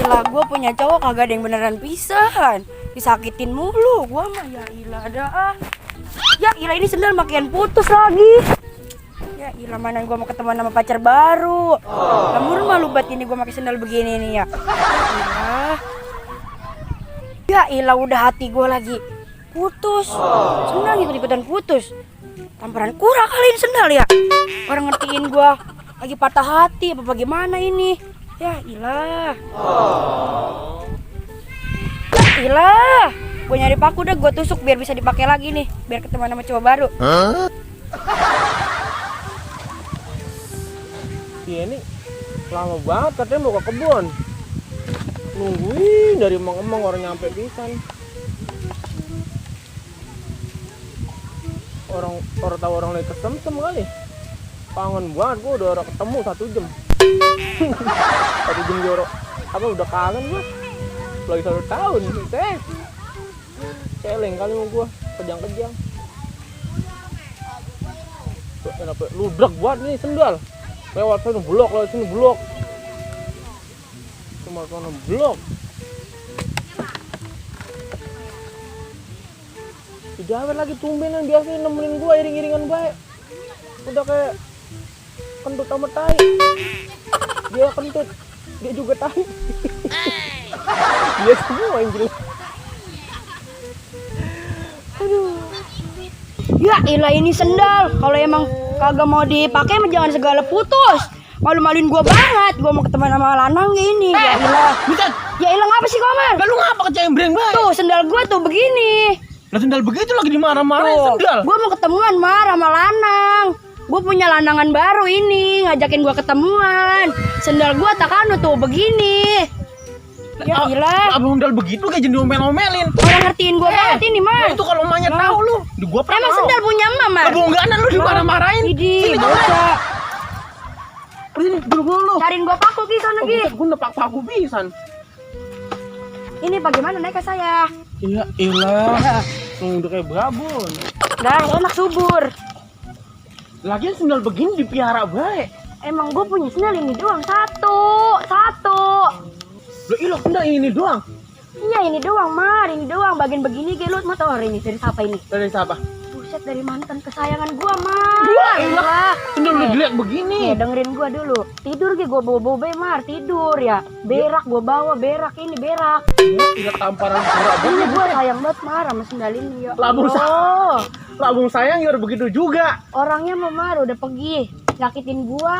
ilah, gue punya cowok kagak ada yang beneran pisan. Disakitin mulu, gue mah ya ilah dah. Ya ilah, ini sendal makin putus lagi. Ya ilah, mana gue mau ketemu sama pacar baru. Lamur malu banget ini gue pakai sendal begini nih ya. Ilah. Ya ilah, udah hati gue lagi putus. Sendal ikut-ikutan putus. Tamparan kurang kali ini sendal ya. Orang ngertiin gue lagi patah hati apa bagaimana ini. Ya ilah. Ya ilah. Gue nyari paku dah, gue tusuk biar bisa dipakai lagi nih. Biar ketemu sama cowok baru. Iya ini lama banget katanya mau ke kebun. Nungguin dari emang-emang orang nyampe pisan. Orang tahu orang lagi kesemsem kali. Kangen banget, gua udah ketemu 1 jam. 1 jam jorok. Apa udah kangen gua? Lagi 1 tahun teh. Celeng kali mau gua, kejang-kejang. Kenapa ludrak buat nih sendal. Lewat sana blok, lewat sini blok. Cuma sana blok. Tidak lagi tumben yang biasanya nemenin gua iring-iringan baik. Udah kayak kentut sama tai. Dia kentut, dia juga tai. Dia semua yang jelek. Aduh. Ya ilah, ini sendal. Kalau emang kagak mau dipakai jangan segala putus. Malu-maluin gue banget. Gue mau ketemu sama lanang ini. Ya ilah. Bukan. Ya ilah, ngapa sih Koman? Lalu ngapa kecembreng baik? Tuh sendal gue tuh begini. Lah sendal begitu lagi dimarah-marahin sendal. Gue mau ketemuan sama lanang. Gue punya lanangan baru ini, ngajakin gue ketemuan. Sendal gue takanu tuh begini. Ya ilah. Abang sendal begitu kayak jadi omel-omelin. Orang ngertiin gue banget ini mah. Itu kalau emaknya tahu lu, gua pernah. Emang sendal punya emak mah? Kebongganan lu dimarah-marahin. Idi, coba. Sini buru-buru. Cariin gue paku Ki sana Ki. Gue nepak paku pisan. Ini bagaimana naik ke saya? Iya, ilah. Udah kayak babon. Dah enak subur. Lagian sendal begini dipiara baik. Emang gue punya sendal ini doang satu. Loh ilah sendal ini doang. Iya ini doang Mar, ini doang. Bagian begini gelut mau tau hari ini dari siapa ini? Dari siapa? Buset, dari mantan kesayangan gue Mar. Ilah. Sendal lu jelek begini. Nih dengerin gue dulu. Tidur gue bawa Mar, tidur ya. Berak gue bawa, berak ini berak. Ilah tamparan pura. Ini gue sayang banget Mar sama sendal ini ya. Labung sayang ya udah begitu juga. Orangnya mah Mar udah pergi, nyakitin gue.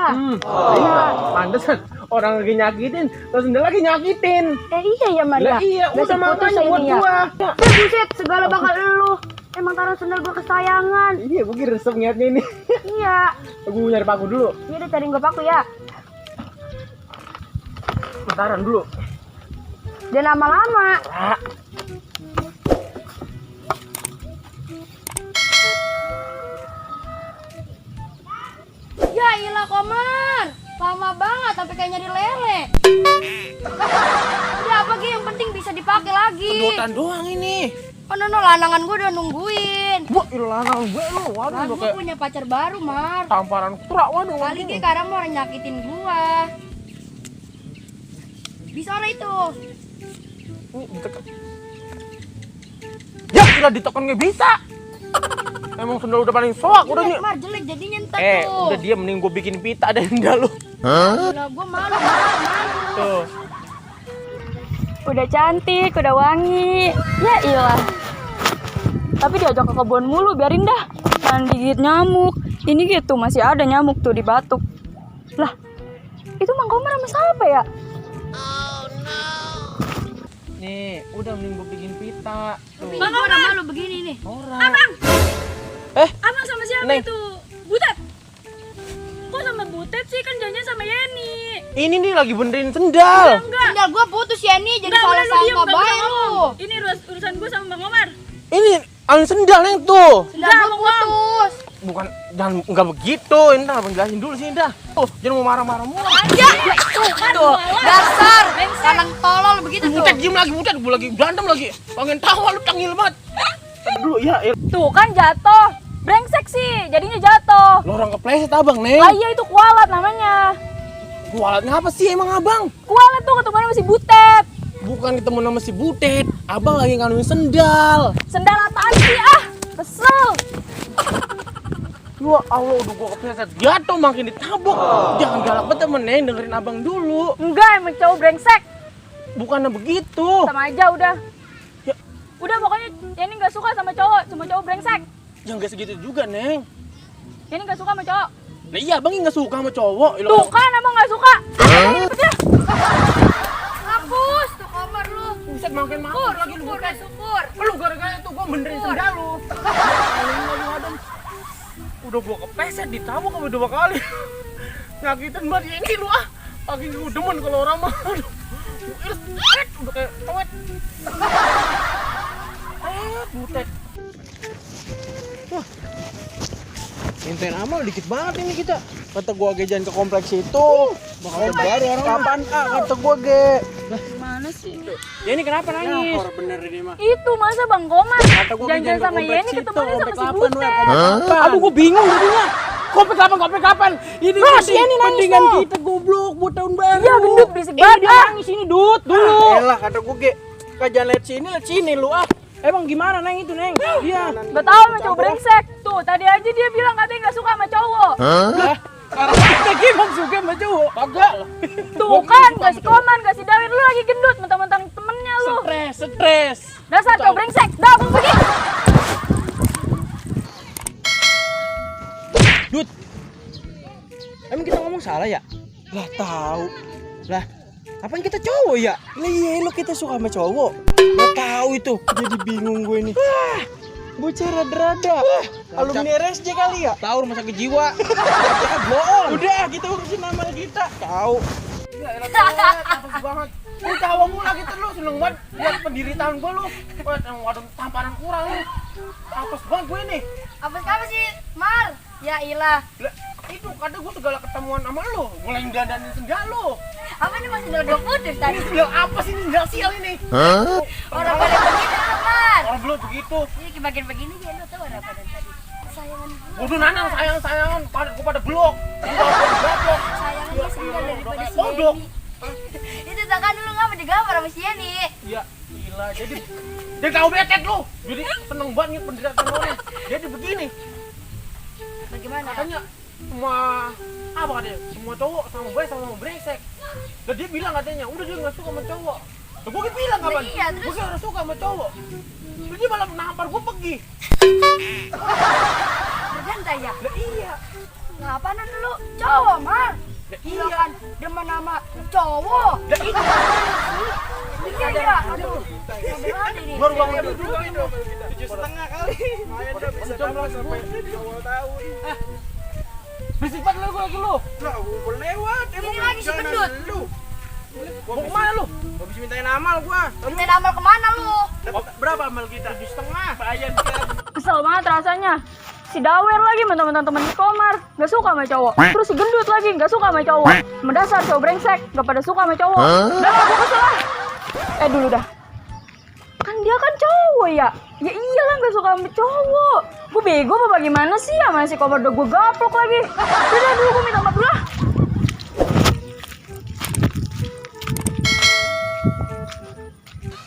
Iya, pantesan orang lagi nyakitin, terus sendal lagi nyakitin. Iya ya Mar ya. Iya, udah makanya buat ya. gua. Buset, segala bakal lu. Emang taruh sendal gue kesayangan. Iya, gue kira resep niatnya ini. Iya. Gue nyari paku dulu. Ini udah cariin gue paku ya. Bentaran dulu. Jangan lama-lama. Ya ilah Koman, lama banget sampai kayak nyari lele. Udah apa Ki, yang penting bisa dipakai lagi. Sedotan doang ini. Oh no, lanangan gue udah nungguin. Wah, ilanang gue lu. Waduh, Kan gue punya pacar baru Mar. tamparan kurak. Waduh. Kali Ki sekarang mau orang nyakitin gua. Bisa orang itu. Ya, gila ditekan nggak bisa. Emang sendal udah paling soak udah nih. Mar jelek jadinya ntar tuh. Udah dia mending gue bikin pita dari sendal lu. Gila, gue malu. Tuh. Udah cantik, udah wangi. Ya iyalah. Tapi diajak ke kebun mulu, biarin dah. Jangan digigit nyamuk. Ini gitu, masih ada nyamuk tuh di batuk. Lah, itu Mang Komar sama siapa ya? Nih, udah mending gue bikin pita. Tuh. Bang, gue udah malu begini nih. Orang. Abang! Eh, Abang sama siapa Neng. itu? Butet? Kok sama Butet sih? Kan janjian sama Yeni. ini nih lagi benerin sendal. Enggak. Sendal gue putus ya nih, jadi Enggak, salah udah lu diem, sangka gak usah baik lu. ngomong. Ini urusan gue sama Bang Omar. Ini alun sendal yang tuh. Sendal gue putus. Bukan, jangan nggak begitu. Ini dah, jelasin dulu sih dah. Tuh, jangan mau marah-marah mulu. Aja. Tuh, dasar. Lanang tolol begitu tuh. Butet diem lagi, butet. Gue lagi berantem lagi. Pengen tahu lu tangil banget. Dulu ya, Tuh kan jatuh. Brengsek sih, jadinya jatuh. lo orang kepleset abang, Neng. Lah iya itu kualat namanya. Kualatnya apa sih emang abang? Kualat tuh ketemu sama si Butet. Bukan ketemu sama si Butet. Abang lagi nganuin sendal. Sendal apaan sih ah? Kesel. Ya Allah, udah gua kepleset jatuh makin ditabok. Jangan galak banget temen, Neng, dengerin abang dulu. Enggak, emang cowok brengsek. Bukannya begitu. Sama aja udah. Ya. Udah pokoknya ini nggak suka sama cowok brengsek. Yang gak segitu juga, Neng. Ini nggak suka sama cowok. Nah iya, abang gak suka sama cowok. Tuh kan emang nggak suka. Hapus tuh kamar lu. Buset, makin makmur lagi lu, Butet. Syukur. Lu gara-gara itu gua benerin sendal lu. Udah gua kepeset ditabok sampai 2 kali. Nyakitin banget ya ini lu ah. Makin gua demen kalau orang mah. Aduh. Udah kayak towet. Butet. Wah. Inten amal dikit banget ini kita. Kata gua gejan ke kompleks itu. Bakal baru orang. Kapan kata gua ge. Gimana sih? Ya ini kenapa nangis? Ya, bener ini mah. Itu masa Bang Komar janjian sama Yeni ketemuannya sama si Butet. Aduh gua bingung jadinya. Komplek kapan? Ini si Yeni nangis mendingan kita goblok buat tahun baru. Iya gendut berisik banget. Dia nangis ini Dut dulu. Elah kata gua ge. Kajan lihat sini lu ah. Emang gimana Neng itu Neng? Iya. Gak tau sama cowok brengsek. Tuh tadi aja dia bilang katanya gak suka sama cowok. Lah, karena gimana suka sama cowok? Kagak lah. Tuh kan kasih Koman, kasih Dawir lu lagi gendut mentang-mentang temennya lu. Stres. Dasar cowok brengsek. Dah abang pergi. Dut. Emang kita ngomong salah ya? Lah tahu. Lah, apaan kita cowok ya? Lah iya lo kita suka sama cowok. Gak tahu itu. Jadi bingung gue nih. Bocah rada-rada. Alumni RSJ kali ya? Tahu rumah sakit jiwa. Jangan bohong. Udah, kita urusin nama kita. Tahu. Ya elah apa banget. Lu tahu mula gitu lu seneng banget lihat penderitaan gue lu. Wah, waduh tamparan kurang lu. Apes banget gue nih. Apa sih, Mar? Ya ilah. Lah, itu kadang gue segala ketemuan sama lu. Mulai dandanin sendal lu. Apa ini masih dodok putus tadi? Sendal apa sih ini sendal sial ini? Orang pada begitu, Mar. Orang belum begitu. Ini bagian begini ya, lu tahu ada pada tadi. Sayangan gue. Waduh nanang sayang-sayangan gue pada blok. Blok. Sayangannya sendal daripada si Kodok. Yeni. Itu takkan dulu ngapa digambar sama si Yeni. Ya gila, jadi dia kau betet lu. Jadi seneng banget nih penderitaan orang. Jadi begini, Bagaimana? katanya semua apa katanya? Semua cowok sama baik sama brengsek. Dan dia bilang katanya, udah dia nggak suka sama cowok. Lah gue bilang kapan? Iya, terus? Gue harus suka sama cowok. Terus dia malah nampar gue pergi. Bergantai ya? Lah iya. Ngapain dulu? Cowok, Mar. Lah Iya iya. kan, demen nama cowok. Lah iya. Iya, iya. Aduh. Beneran ini. Baru bangun juga itu. 7,5 kali. Lumayan dah bisa dapat sampai 2 tahun. Berisik banget lu lagi lu. Lah, gua lewat. Ini lagi si gendut. Lu. Mau kemana lu? Gua bisa mintain amal gua. Minta amal kemana lu? Berapa amal kita? 7,5. Bayar Kesel banget rasanya. Si Dawer lagi mentang-mentang temen si Komar gak suka sama cowok. Terus si gendut lagi gak suka sama cowok. Mendasar cowok brengsek gak pada suka sama cowok. Udah lah gue kesel lah. Dulu dah. Kan dia kan cowok ya. Ya iyalah gak suka sama cowok. Gue bego apa bagaimana sih sama si Komar udah gue gaplok lagi. Udah dulu gue minta maaf dulu lah.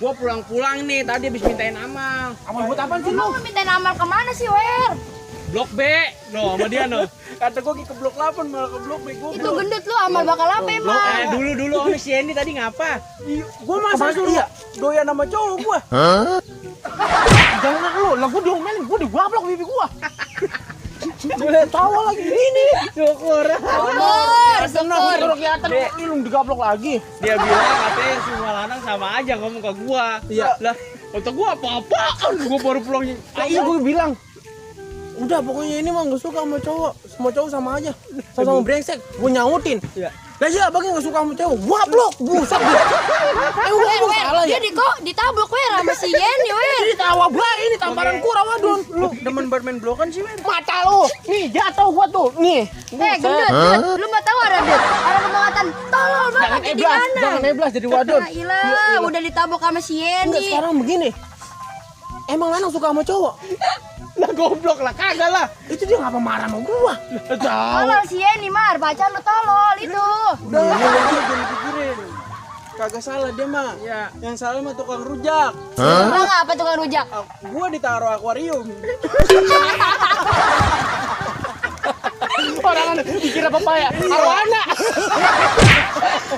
Gua pulang-pulang nih, tadi habis mintain amal. Amal buat apaan sih lu? Lu minta amal kemana sih, Wer? Blok B. No, sama dia no. Kata gua ke blok 8 malah ke blok B gua. Itu gendut lu amal bakal apa emang? Dulu om si Andy tadi ngapa? Gua masa suruh doyan sama cowok gua. Jangan lu, lah gua diomelin, gua digaplok bibi gua. Boleh tawa lagi ini. Syukur. Senang kalau kelihatan lu digaplok lagi. Dia bilang katanya semua lanang sama aja ngomong ke gua. Iya. Lah, kata gua apa-apaan? Gua baru pulang. Iya gua bilang. Udah pokoknya ini mah gak suka sama cowok. Semua cowok sama aja. Sama brengsek. Gua nyautin. Iya. Lah iya bagi gak suka sama cowok. Wah blok. Buset dia. Gua salah ya. Dia ditablok Wer sama si Yeni, Wer. Ini tawa bah ini tamparan kurang wadon. Lu demen bermain blokan sih, men. Mata lu. Nih jatuh gua tuh. Nih. Gendut, lu mah tahu ada kebangatan tolol banget di mana? Jangan eblas jadi wadon. Nah, ilah, udah ditabok sama si Enggak Yeni. sekarang begini. Emang lanang suka sama cowok? Goblok lah, kagak lah. Itu dia ngapa marah sama gua? Tahu. Tolol si Yeni Mar, baca lu tolol itu. Udah, jangan dipikirin. Kagak salah dia mah. Iya. Yang salah mah tukang rujak. Bang apa tukang rujak? Gua ditaruh akuarium. Orang dikira pepaya, arwana.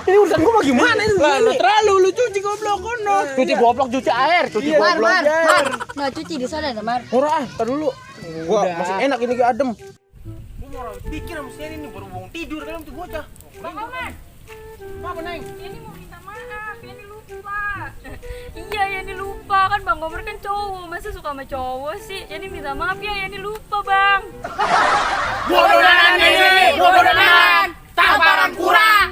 Ini urusan gua mau gimana ini? Lah, lu terlalu lu cuci goblok kono. Cuci goblok, cuci air, cuci Iya, Mar, goblok. Mar. Nah cuci di sana ada Mar. Ora, tar dulu. Gua Udah. masih enak ini gak adem. Gua mau orang pikir sama si ini baru bangun tidur kan tuh bocah. Bang Oman, Apa, Neng? ini mau minta maaf, ini lupa. Iya, ini lupa kan Bang Omer kan cowok, masa suka sama cowok sih? Ini minta maaf ya, ini lupa Bang. Bodoh nanan ini, bodoh nanan. Tamparan kura.